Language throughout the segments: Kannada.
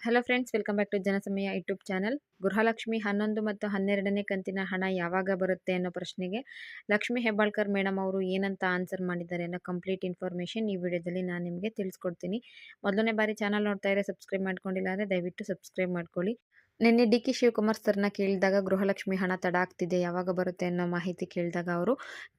Hello friends, welcome back to Janasamaya YouTube channel. Gruhalakshmi 11 ಮತ್ತು 12ನೇ ಕಂತಿನ ಹಣ ಯಾವಾಗ ಬರುತ್ತೆ ಅನ್ನೋ ಪ್ರಶ್ನೆಗೆ ಲಕ್ಷ್ಮಿ ಹೆಬ್ಬಾಳ್ಕರ್ ಮೇಡಮ್ ಅವರು ಏನಂತ ಆನ್ಸರ್ ಮಾಡಿದ್ದಾರೆ ಅನ್ನೋ ಕಂಪ್ಲೀಟ್ ಇನ್ಫಾರ್ಮೇಷನ್ ಈ ವಿಡಿಯೋದಲ್ಲಿ ನಾನು ನಿಮಗೆ ತಿಳಿಸ್ಕೊಡ್ತೀನಿ. ಮೊದಲನೇ ಬಾರಿ ಚಾನಲ್ ನೋಡ್ತಾ ಇದ್ರೆ ಸಬ್ಸ್ಕ್ರೈಬ್ ಮಾಡ್ಕೊಂಡಿಲ್ಲ ಅಂದರೆ ದಯವಿಟ್ಟು ಸಬ್ಸ್ಕ್ರೈಬ್ ಮಾಡ್ಕೊಳ್ಳಿ. ನಿನ್ನೆ ಡಿ.ಕೆ ಶಿವಕುಮಾರ್ ಸರ್ನ ಕೇಳಿದಾಗ ಗೃಹಲಕ್ಷ್ಮಿ ಹಣ ತಡ ಆಗ್ತಿದೆ, ಯಾವಾಗ ಬರುತ್ತೆ ಅನ್ನೋ ಮಾಹಿತಿ ಕೇಳಿದಾಗ ಅವರು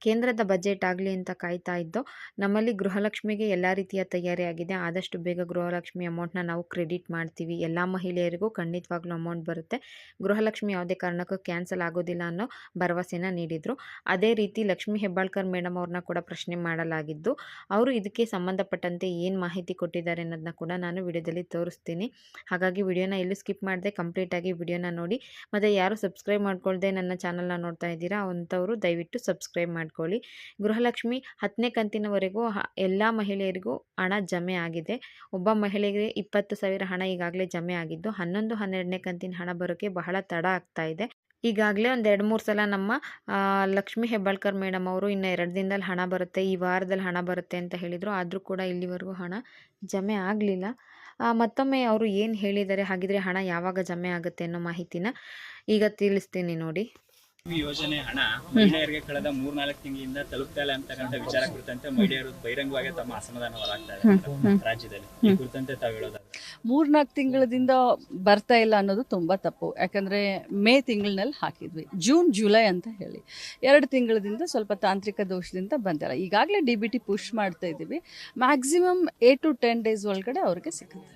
ಕೇಂದ್ರದ ಬಜೆಟ್ ಆಗಲಿ ಅಂತ ಕಾಯ್ತಾ ಇದ್ದೋ. ನಮ್ಮಲ್ಲಿ ಗೃಹಲಕ್ಷ್ಮಿಗೆ ಎಲ್ಲ ರೀತಿಯ ತಯಾರಿ ಆಗಿದೆ, ಆದಷ್ಟು ಬೇಗ ಗೃಹಲಕ್ಷ್ಮಿ ಅಮೌಂಟ್ನ ನಾವು ಕ್ರೆಡಿಟ್ ಮಾಡ್ತೀವಿ, ಎಲ್ಲ ಮಹಿಳೆಯರಿಗೂ ಖಂಡಿತವಾಗ್ಲೂ ಅಮೌಂಟ್ ಬರುತ್ತೆ, ಗೃಹಲಕ್ಷ್ಮಿ ಯಾವುದೇ ಕಾರಣಕ್ಕೂ ಕ್ಯಾನ್ಸಲ್ ಆಗೋದಿಲ್ಲ ಅನ್ನೋ ಭರವಸೆನ ನೀಡಿದರು. ಅದೇ ರೀತಿ ಲಕ್ಷ್ಮಿ ಹೆಬ್ಬಾಳ್ಕರ್ ಮೇಡಮ್ ಅವ್ರನ್ನ ಕೂಡ ಪ್ರಶ್ನೆ ಮಾಡಲಾಗಿದ್ದು, ಅವರು ಇದಕ್ಕೆ ಸಂಬಂಧಪಟ್ಟಂತೆ ಏನು ಮಾಹಿತಿ ಕೊಟ್ಟಿದ್ದಾರೆ ಅನ್ನೋದನ್ನ ಕೂಡ ನಾನು ವಿಡಿಯೋದಲ್ಲಿ ತೋರಿಸ್ತೀನಿ. ಹಾಗಾಗಿ ವಿಡಿಯೋನ ಎಲ್ಲೂ ಸ್ಕಿಪ್ ಮಾಡದೆ ಕಂಪ್ಲೀಟ್ ಆಗಿ ವಿಡಿಯೋನ ನೋಡಿ. ಮತ್ತು ಯಾರು ಸಬ್ಸ್ಕ್ರೈಬ್ ಮಾಡ್ಕೊಳ್ದೆ ನನ್ನ ಚಾನಲ್ನ ನೋಡ್ತಾ ಇದ್ದೀರಾ ಅಂಥವರು ದಯವಿಟ್ಟು ಸಬ್ಸ್ಕ್ರೈಬ್ ಮಾಡ್ಕೊಳ್ಳಿ. ಗೃಹಲಕ್ಷ್ಮಿ 10ನೇ ಕಂತಿನವರೆಗೂ ಎಲ್ಲ ಮಹಿಳೆಯರಿಗೂ ಹಣ ಜಮೆ ಆಗಿದೆ. ಒಬ್ಬ ಮಹಿಳೆಗೆ 20,000 ಹಣ ಈಗಾಗಲೇ ಜಮೆ ಆಗಿದ್ದು 11, 12ನೇ ಕಂತಿನ ಹಣ ಬರೋಕ್ಕೆ ಬಹಳ ತಡ ಆಗ್ತಾ ಇದೆ. ಈಗಾಗಲೇ ಒಂದು 2-3 ಸಲ ನಮ್ಮ ಲಕ್ಷ್ಮಿ ಹೆಬ್ಬಾಳ್ಕರ್ ಮೇಡಮ್ ಅವರು ಇನ್ನು 2 ದಿನದಲ್ಲಿ ಹಣ ಬರುತ್ತೆ, ಈ ವಾರದಲ್ಲಿ ಹಣ ಬರುತ್ತೆ ಅಂತ ಹೇಳಿದರು. ಆದರೂ ಕೂಡ ಇಲ್ಲಿವರೆಗೂ ಹಣ ಜಮೆ ಆಗಲಿಲ್ಲ. ಮತ್ತೊಮ್ಮೆ ಅವರು ಏನು ಹೇಳಿದ್ದಾರೆ, ಹಾಗಿದ್ರೆ ಹಣ ಯಾವಾಗ ಜಮೆ ಆಗುತ್ತೆ ಅನ್ನೋ ಮಾಹಿತಿನ ಈಗ ತಿಳಿಸ್ತೀನಿ ನೋಡಿ. ಈ ಯೋಜನೆ ಹಣ ಮಹಿಳೆಯರಿಗೆ ಕಳೆದ 3-4 ತಿಂಗಳಿಂದ ತಲುಪ್ತಾ ಇಲ್ಲ ಅಂತಕ್ಕಂಥ ವಿಚಾರ ಕುರಿತಂತೆ ಮಹಿಳೆಯರು ಬಹಿರಂಗವಾಗಿ ತಮ್ಮ ಅಸಮಾಧಾನ ಹೊರಹಾಕ್ತಾರೆ ರಾಜ್ಯದಲ್ಲಿ. ಈ ಕುರಿತಂತೆ ತಾವು ಹೇಳೋದಾದ್ರೆ 3-4 ತಿಂಗಳಿಂದ ಬರ್ತಾ ಇಲ್ಲ ಅನ್ನೋದು ತುಂಬ ತಪ್ಪು. ಯಾಕಂದರೆ ಮೇ ತಿಂಗಳಿನಲ್ಲಿ ಹಾಕಿದ್ವಿ, ಜೂನ್ ಜುಲೈ ಅಂತ ಹೇಳಿ 2 ತಿಂಗಳಿಂದ ಸ್ವಲ್ಪ ತಾಂತ್ರಿಕ ದೋಷದಿಂದ ಬಂದಿಲ್ಲ. ಈಗಾಗಲೇ DBT ಪುಷ್ ಮಾಡ್ತಾ ಇದ್ದೀವಿ. ಮ್ಯಾಕ್ಸಿಮಮ್ 8 to 10 ಡೇಸ್ ಒಳಗಡೆ ಅವ್ರಿಗೆ ಸಿಗುತ್ತೆ.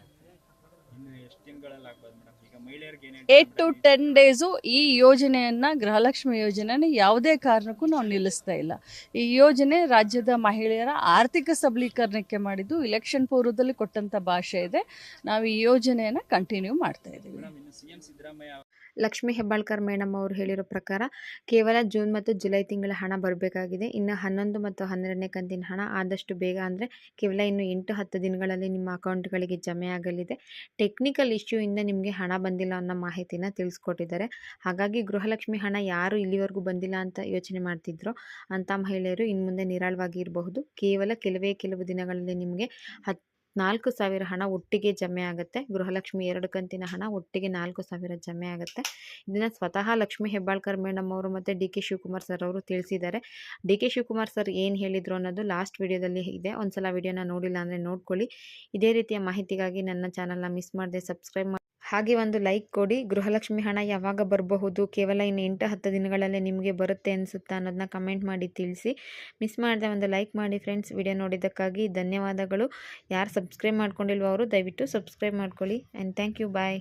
8 to 10 ಡೇಸು ಈ ಯೋಜನೆಯನ್ನು, ಗೃಹಲಕ್ಷ್ಮಿ ಯೋಜನೆಯನ್ನು ಯಾವುದೇ ಕಾರಣಕ್ಕೂ ನಾವು ನಿಲ್ಲಿಸ್ತಾ ಇಲ್ಲ. ಈ ಯೋಜನೆ ರಾಜ್ಯದ ಮಹಿಳೆಯರ ಆರ್ಥಿಕ ಸಬಲೀಕರಣಕ್ಕೆ ಮಾಡಿದ್ದು, ಇಲೆಕ್ಷನ್ ಪೂರ್ವದಲ್ಲಿ ಕೊಟ್ಟಂಥ ಭಾಷೆ ಇದೆ. ನಾವು ಈ ಯೋಜನೆಯನ್ನು ಕಂಟಿನ್ಯೂ ಮಾಡ್ತಾ ಇದ್ದೀವಿ. ಲಕ್ಷ್ಮಿ ಹೆಬ್ಬಾಳ್ಕರ್ ಮೇಡಮ್ ಅವರು ಹೇಳಿರೋ ಪ್ರಕಾರ ಕೇವಲ ಜೂನ್ ಮತ್ತು ಜುಲೈ ತಿಂಗಳ ಹಣ ಬರಬೇಕಾಗಿದೆ. ಇನ್ನು 11 ಮತ್ತು 12ನೇ ಕಂತಿನ ಹಣ ಆದಷ್ಟು ಬೇಗ, ಅಂದರೆ ಕೇವಲ ಇನ್ನು 8-10 ದಿನಗಳಲ್ಲಿ ನಿಮ್ಮ ಅಕೌಂಟ್ಗಳಿಗೆ ಜಮೆ ಆಗಲಿದೆ. ಟೆಕ್ನಿಕಲ್ ಇಶ್ಯೂಯಿಂದ ನಿಮಗೆ ಹಣ ಬಂದಿಲ್ಲ ಅನ್ನೋ ಮಾಹಿತಿನ ತಿಳಿಸ್ಕೊಟ್ಟಿದ್ದಾರೆ. ಹಾಗಾಗಿ ಗೃಹಲಕ್ಷ್ಮಿ ಹಣ ಯಾರು ಇಲ್ಲಿವರೆಗೂ ಬಂದಿಲ್ಲ ಅಂತ ಯೋಚನೆ ಮಾಡ್ತಿದ್ರೋ ಅಂಥ ಮಹಿಳೆಯರು ಇನ್ನು ಮುಂದೆ ನಿರಾಳವಾಗಿ ಇರಬಹುದು. ಕೇವಲ ಕೆಲವು ದಿನಗಳಲ್ಲಿ ನಿಮಗೆ 4,000 ಹಣ ಒಟ್ಟಿಗೆ ಜಮೆ ಆಗುತ್ತೆ. ಗೃಹಲಕ್ಷ್ಮಿ 2 ಕಂತಿನ ಹಣ ಒಟ್ಟಿಗೆ 4,000 ಜಮೆ ಆಗುತ್ತೆ. ಇದನ್ನು ಸ್ವತಃ ಲಕ್ಷ್ಮಿ ಹೆಬ್ಬಾಳ್ಕರ್ ಮೇಡಮ್ ಅವರು ಮತ್ತು ಡಿ.ಕೆ ಶಿವಕುಮಾರ್ ಸರ್ ಅವರು ತಿಳಿಸಿದ್ದಾರೆ. ಡಿ.ಕೆ ಶಿವಕುಮಾರ್ ಸರ್ ಏನು ಹೇಳಿದರು ಅನ್ನೋದು ಲಾಸ್ಟ್ ವಿಡಿಯೋದಲ್ಲಿ ಇದೆ, ಒಂದ್ಸಲ ವಿಡಿಯೋನ ನೋಡಿಲ್ಲ ಅಂದರೆ ನೋಡ್ಕೊಳ್ಳಿ. ಇದೇ ರೀತಿಯ ಮಾಹಿತಿಗಾಗಿ ನನ್ನ ಚಾನಲ್ನ ಮಿಸ್ ಮಾಡದೆ ಸಬ್ಸ್ಕ್ರೈಬ್ ಮಾಡಿ, ಹಾಗೆ ಒಂದು ಲೈಕ್ ಕೊಡಿ. ಗೃಹಲಕ್ಷ್ಮಿ ಹಣ ಯಾವಾಗ ಬರಬಹುದು, ಕೇವಲ ಇನ್ನು 8-10 ದಿನಗಳಲ್ಲೇ ನಿಮಗೆ ಬರುತ್ತೆ ಅನಿಸುತ್ತಾ ಅನ್ನೋದನ್ನ ಕಮೆಂಟ್ ಮಾಡಿ ತಿಳಿಸಿ. ಮಿಸ್ ಮಾಡದೆ ಒಂದು ಲೈಕ್ ಮಾಡಿ ಫ್ರೆಂಡ್ಸ್. ವಿಡಿಯೋ ನೋಡಿದ್ದಕ್ಕಾಗಿ ಧನ್ಯವಾದಗಳು. ಯಾರು ಸಬ್ಸ್ಕ್ರೈಬ್ ಮಾಡ್ಕೊಂಡಿಲ್ವೋ ಅವರು ದಯವಿಟ್ಟು ಸಬ್ಸ್ಕ್ರೈಬ್ ಮಾಡ್ಕೊಳ್ಳಿ. And thank you, bye.